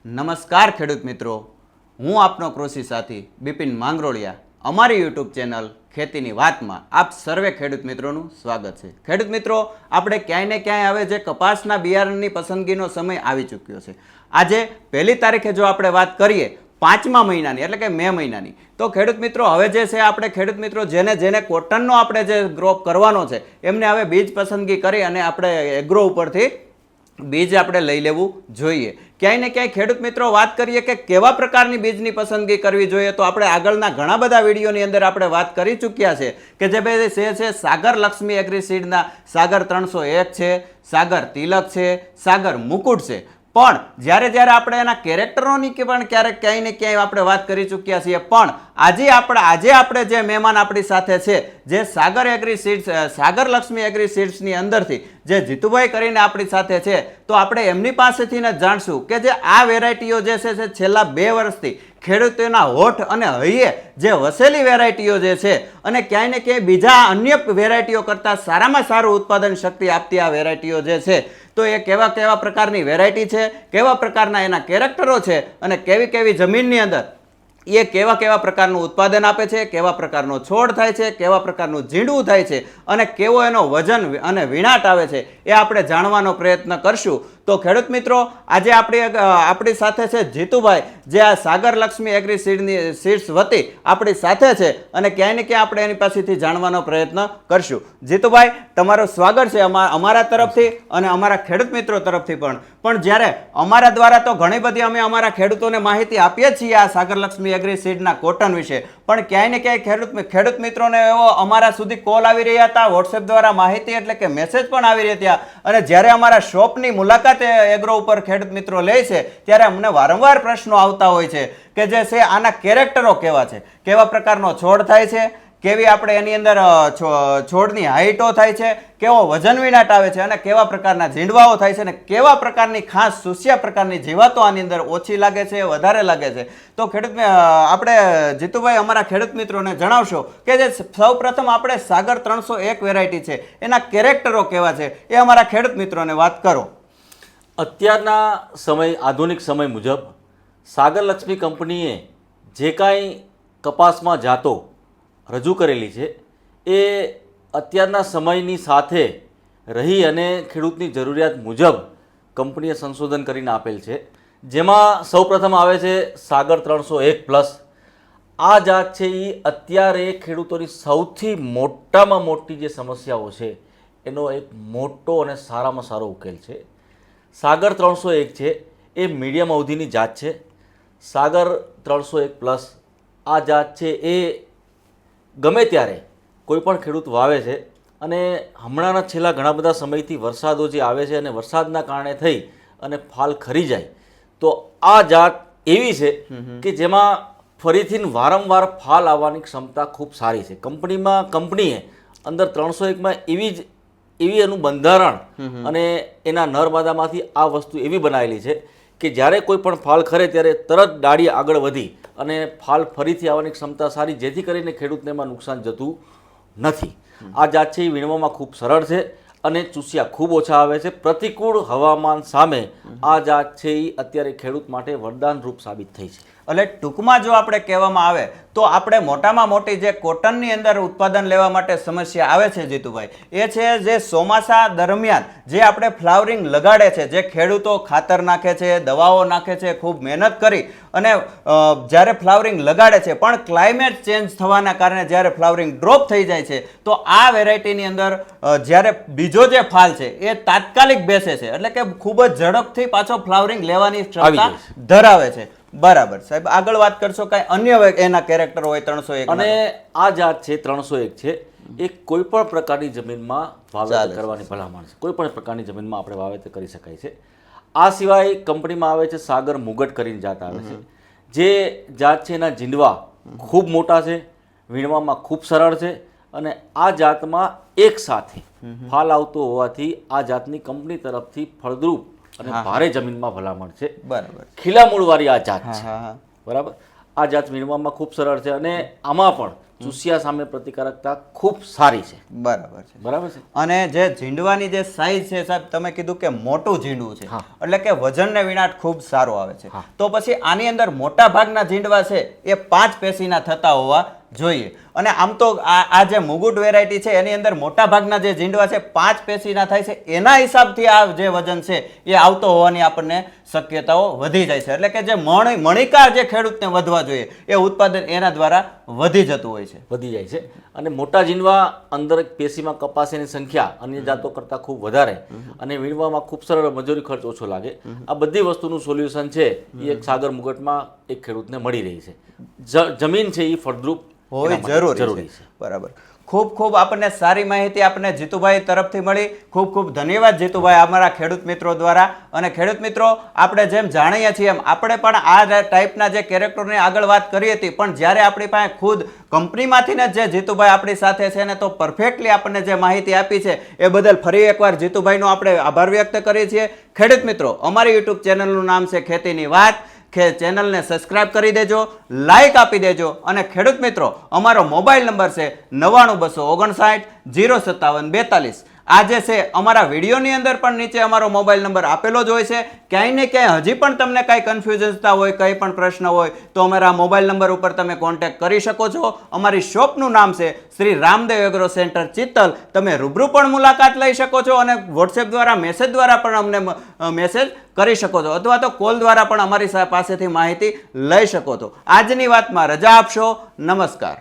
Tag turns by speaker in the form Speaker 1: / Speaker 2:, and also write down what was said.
Speaker 1: નમસ્કાર ખેડૂત મિત્રો, હું આપનો કૃષિ સાથી બિપિન માંગરોળિયા. અમારી યુટ્યુબ ચેનલ ખેતીની વાતમાં આપ સર્વે ખેડૂત મિત્રોનું સ્વાગત છે. ખેડૂત મિત્રો, આપણે ક્યાંય ને ક્યાંય હવે જે કપાસના બિયારણની પસંદગીનો સમય આવી ચૂક્યો છે. આજે 1 તારીખે જો આપણે વાત કરીએ 5મા મહિનાની એટલે કે મે મહિનાની, તો ખેડૂત મિત્રો હવે જે છે આપણે ખેડૂત મિત્રો જેને કોટનનો આપણે જે ક્રોપ કરવાનો છે એમને હવે બીજ પસંદગી કરી અને આપણે એગ્રો ઉપરથી બીજ આપણે લઈ લેવું જોઈએ. ક્યાંય ને ક્યાંય ખેડૂત મિત્રો વાત કરીએ કે કેવા પ્રકારની બીજની પસંદગી કરવી જોઈએ, તો આપણે આગળના ઘણા બધા વિડીયોની અંદર આપણે વાત કરી ચૂક્યા છે કે જે બે છે સાગર લક્ષ્મી એગ્રીસીડના સાગર 301 છે, સાગર તિલક છે, સાગર મુકુટ છે. પણ જ્યારે આપણે એના કેરેક્ટરોની પણ ક્યારેક ક્યાંય ને ક્યાંય આપણે વાત કરી ચૂક્યા છીએ. પણ આજે આપણે જે મહેમાન આપણી સાથે છે, જે સાગર એગ્રી સીડ્સ સાગર લક્ષ્મી એગ્રી સીડ્સની અંદરથી જે જીતુભાઈ કરીને આપણી સાથે છે, તો આપણે એમની પાસેથી જ જાણશું કે જે આ વેરાયટીઓ જે છે છેલ્લા 2 વર્ષથી ખેડૂતોના હોઠ અને હૈયે જે વસેલી વેરાયટીઓ જે છે અને ક્યાંય ને ક્યાંય બીજા અન્ય વેરાયટીઓ કરતાં સારામાં સારું ઉત્પાદન શક્તિ આપતી આ વેરાયટીઓ જે છે, તો એ કેવા પ્રકારની વેરાયટી છે, કેવા પ્રકારના એના કેરેક્ટરો છે અને કેવી જમીનની અંદર એ કેવા પ્રકારનું ઉત્પાદન આપે છે, કેવા પ્રકારનો છોડ થાય છે, કેવા પ્રકારનું ઝીંડવું થાય છે અને કેવો એનો વજન અને વિણાટ આવે છે, એ આપણે જાણવાનો પ્રયત્ન કરશું. તો ખેડૂત મિત્રો, આજે આપણી સાથે છે જીતુભાઈ, જે આ સાગર લક્ષ્મી એગ્રી સીડ્સ વતી આપણી સાથે છે અને ક્યાંય ને ક્યાંય આપણે એની પાસેથી જાણવાનો પ્રયત્ન કરશું. જીતુભાઈ, તમારું સ્વાગત છે અમારા તરફથી અને અમારા ખેડૂત મિત્રો તરફથી પણ જ્યારે અમારા દ્વારા તો ઘણી બધી અમે અમારા ખેડૂતોને માહિતી આપીએ છીએ આ સાગર લક્ષ્મી એગ્રી સીડના કોટન વિશે, પણ ક્યાંય ને ક્યાંય ખેડૂત મિત્રોને એવો અમારા સુધી કોલ આવી રહ્યા હતા, વોટ્સએપ દ્વારા માહિતી એટલે કે મેસેજ પણ આવી રહ્યા હતા. અને જ્યારે અમારા શોપની મુલાકાત એગ્રો ઉપર ખેડૂત મિત્રો લે છે ત્યારે અમને વારંવાર પ્રશ્નો આવતા હોય છે કે જે છે આના કેરેક્ટરો કેવા છે, કેવા પ્રકારનો છોડ થાય છે, કેવી આપણે એની અંદર છોડની હાઈટો થાય છે, કેવો વજન વિનાટ આવે છે અને કેવા પ્રકારના ઝીંડવાઓ થાય છે અને કેવા પ્રકારની ખાસ સુસ્યા પ્રકારની જીવાતો આની અંદર ઓછી લાગે છે, વધારે લાગે છે. તો આપણે જીતુભાઈ અમારા ખેડૂત મિત્રોને જણાવશો કે જે સૌ પ્રથમ આપણે સાગર 301 વેરાયટી છે એના કેરેક્ટરો કેવા છે, એ અમારા ખેડૂત મિત્રોને વાત કરો.
Speaker 2: અત્યારના આધુનિક સમય મુજબ સાગર લક્ષ્મી કંપનીએ જે કાંઈ કપાસમાં જાતો રજૂ કરેલી છે એ અત્યારના સમયની સાથે રહી અને ખેડૂતની જરૂરિયાત મુજબ કંપનીએ સંશોધન કરીને આપેલ છે. જેમાં સૌપ્રથમ આવે છે સાગર 301+. આ જાત છે એ અત્યારે ખેડૂતોની સૌથી મોટામાં મોટી જે સમસ્યાઓ છે એનો એક મોટો અને સારામાં સારો ઉકેલ છે. સાગર 301 છે એ મીડિયમ અવધિની જાત છે. સાગર 301+ આ જાત છે એ ગમે ત્યારે કોઈ પણ ખેડૂત વાવે છે અને હમણાંના છેલ્લા ઘણા બધા સમયથી વરસાદો જે આવે છે અને વરસાદના કારણે થઈ અને ફાલ ખરી જાય, તો આ જાત એવી છે કે જેમાં ફરીથી વારંવાર ફાલ આવવાની ક્ષમતા ખૂબ સારી છે. કંપનીએ અંદર 301માં એવી એનું બંધારણ અને એના નરમાદામાંથી આ વસ્તુ એવી બનાવેલી છે કે જ્યારે કોઈ પણ ફાલ ખરે ત્યારે તરત ડાળી આગળ વધી અને ફાલ ફરીથી આવવાની ક્ષમતા સારી, જેથી કરીને ખેડૂતને એમાં નુકસાન જતું નથી. આ જાત છે એ વીણવામાં ખૂબ સરળ છે અને ચૂસિયા ખૂબ ઓછા આવે છે. પ્રતિકૂળ હવામાન સામે આ જાત છે એ અત્યારે ખેડૂત માટે વરદાન રૂપ સાબિત થઈ છે.
Speaker 1: એટલે ટૂંકમાં જો આપણે કહેવામાં આવે તો આપણે મોટામાં મોટી જે કોટનની અંદર ઉત્પાદન લેવા માટે સમસ્યા આવે છે જીતુભાઈ, એ છે જે ચોમાસા દરમિયાન જે આપણે ફ્લાવરિંગ લગાડે છે, જે ખેડૂતો ખાતર નાખે છે, દવાઓ નાખે છે, ખૂબ મહેનત કરી અને જ્યારે ફ્લાવરિંગ લગાડે છે, પણ ક્લાઇમેટ ચેન્જ થવાના કારણે જ્યારે ફ્લાવરિંગ ડ્રોપ થઈ જાય છે, તો આ વેરાયટીની અંદર જ્યારે બીજો જે ફાલ છે એ તાત્કાલિક બેસે છે, એટલે કે ખૂબ જ ઝડપથી પાછો ફ્લાવરિંગ લેવાની ક્ષમતા ધરાવે છે. બરાબર સાહેબ, આગળ વાત કરશો કઈ અન્ય એના કેરેક્ટર હોય 301?
Speaker 2: અને આ જાત છે 301 છે એ કોઈ પણ પ્રકારની જમીનમાં વાવેતર કરવાની ભલામણ છે. કોઈ પણ પ્રકારની જમીનમાં આપણે વાવેતર કરી શકાય છે. આ સિવાય કંપનીમાં આવે છે સાગર મુગટ કરીને જાત આવે છે. જે જાત છે એના ઝીંડવા ખૂબ મોટા છે, વીણવામાં ખૂબ સરળ છે અને આ જાતમાં એક સાથે ફાલ આવતો હોવાથી આ જાતની કંપની તરફથી ફળદ્રુપ અને ભારે જમીનમાં ભલામણ છે.
Speaker 1: બરાબર.
Speaker 2: ખીલા મૂળવાળી આ જાત છે. બરાબર. આ જાત વીણવામાં ખૂબ સરળ છે અને આમાં પણ ચૂસિયા સામે પ્રતિકારકતા ખૂબ સારી છે.
Speaker 1: બરાબર છે.
Speaker 2: બરાબર છે.
Speaker 1: અને જે ઝીંડવાની જે સાઈઝ છે સાહેબ, તમે કીધું કે મોટું ઝીંડવું છે,
Speaker 2: હા.
Speaker 1: એટલે કે વજનને વિનાટ ખૂબ સારો આવે છે.
Speaker 2: હા.
Speaker 1: તો પછી આની અંદર મોટા ભાગના ઝીંડવા છે એ 5 પેશીના થતા હોવા જોઈએ. અને આમ તો આ જે મુગુટ વેરાયટી છે એની અંદર મોટા ભાગના જે ઝીંડવા છે 5 પેશીના થાય છે, એના હિસાબથી આ જે વજન છે એ આવતો હોવાની આપણને શક્યતાઓ વધી જાય છે. એટલે કે જે મણિકા જે ખેડૂતને વધવા જોઈએ એ ઉત્પાદન એના દ્વારા વધી જતું હોય છે.
Speaker 2: વધી જાય છે. અને મોટા ઝીંડવા અંદર એક પેશીમાં કપાસની સંખ્યા અન્ય જાતો કરતાં ખૂબ વધારે અને વીણવામાં ખૂબ સરળ, મજૂરી ખર્ચ ઓછો લાગે. આ બધી વસ્તુનું સોલ્યુશન છે એ એક સાગર મુગટમાં એક ખેડૂતને મળી રહી છે. જમીન છે એ ફળદ્રુપ
Speaker 1: હોય
Speaker 2: એના માટે
Speaker 1: જરૂરી છે. બરાબર. ખૂબ ખૂબ આપણને સારી માહિતી આપણને જીતુભાઈ તરફથી મળી. ખૂબ ખૂબ ધન્યવાદ જીતુભાઈ અમારા ખેડૂત મિત્રો દ્વારા. અને ખેડૂત મિત્રો, આપણે જેમ જાણીએ છીએ એમ આપણે પણ આ ટાઈપના જે કેરેક્ટરની આગળ વાત કરી હતી, પણ જ્યારે આપણી પાસે ખુદ કંપનીમાંથી ને જે જીતુભાઈ આપણી સાથે છે ને, તો પરફેક્ટલી આપણને જે માહિતી આપી છે એ બદલ ફરી એકવાર જીતુભાઈનો આપણે આભાર વ્યક્ત કરીએ છીએ. ખેડૂત મિત્રો, અમારી યુટ્યુબ ચેનલનું નામ છે ખેતીની વાત. ચેનલને સબસ્ક્રાઇબ કરી દેજો, લાઈક આપી દેજો. અને ખેડૂત મિત્રો, અમારો મોબાઈલ નંબર છે 9925505742. આ જે છે અમારા વિડીયોની અંદર પણ નીચે અમારો મોબાઈલ નંબર આપેલો જ હોય છે. ક્યાંય ને ક્યાંય હજી પણ તમને કાંઈ કન્ફ્યુઝન્સતા હોય, કંઈ પણ પ્રશ્ન હોય તો અમારા મોબાઈલ નંબર ઉપર તમે કોન્ટેક્ટ કરી શકો છો. અમારી શોપનું નામ છે શ્રી રામદેવ એગ્રો સેન્ટર ચિત્તલ. તમે રૂબરૂ પણ મુલાકાત લઈ શકો છો અને વોટ્સએપ દ્વારા મેસેજ દ્વારા પણ અમને મેસેજ કરી શકો છો, અથવા તો કોલ દ્વારા પણ અમારી પાસેથી માહિતી લઈ શકો છો. આજની વાતમાં રજા આપશો. નમસ્કાર.